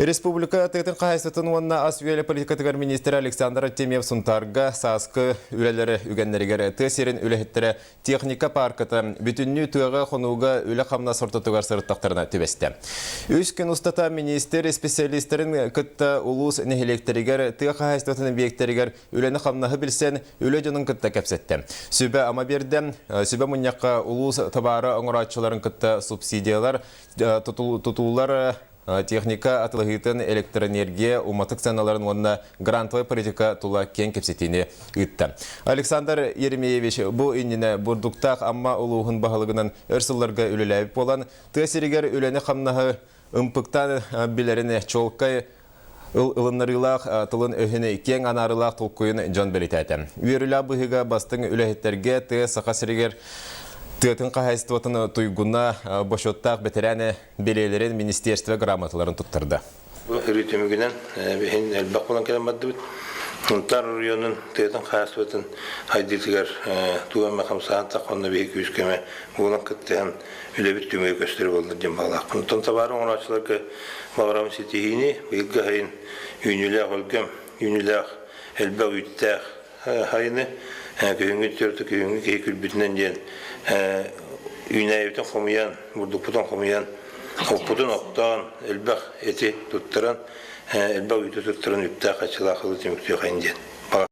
Республика тегтен кайсытын онна асуэле политикатыгар министр Александр Артемьев сунтарга саскы үлелері үгеннерігері тесерин үлехеттері техника паркыты бүтінні туяға қонуға үлі қамна сортатугар сырттақтарына төбесті. Үш күн ұстата министр специалистерін күтті улус нехелектерігер тыға қайсытын бейектерігер үлені қамнағы білсен үлі жонын күтті кәпсетті. Сүбі ама берді, сүбі мұняққа улус табары оңыратшыларын күтті субсидиялар тұтулар техника атылығытын электроэнергия уматық саналарын онына грантовый политика тула кен кепсетіне үтті. Александр Еремеевич бұл иніне бұрдықтақ амма ұлуғын бағылығынан өрсілларға үліләйіп болан, тәсірігер үләні қамнағы ұмпықтан білеріне чолқай ылыннарылақ тылын өхіні кен анарылақ толқойын жон белетәді. Үйірілі бұғыға бастың үләхеттерге тәе сақасырігер Тыгын қағайстыватын тұйгуна бошоттақ бетерәне белелерін министерство грамоталарын тұттырды. Үрітемігінен әлбақ болан кәлем бады бұд. Ұнтар районын тыгын қағайстыватын хайдетігер туған мақам сағын таққанына бейік өскеме болан күттіған үлебіт түмей көстері болды дем бағлақ. Ұнтан табарын оңырашыларға мағырамын сетейіне бұйылға хайын үйніләқ өлгем, үйніләқ әлбақ үйттәқ хайыны күйінгі түрті күйінгі кейкіл бүтінен ден үйнәйбітін қомиян, бұрдықпұтын қомиян, қоппұтын оқтан, әлбақ әте тұттыран, әлбақ үйті тұттыран үптәқ açılı ақылы теміктеу қайын ден.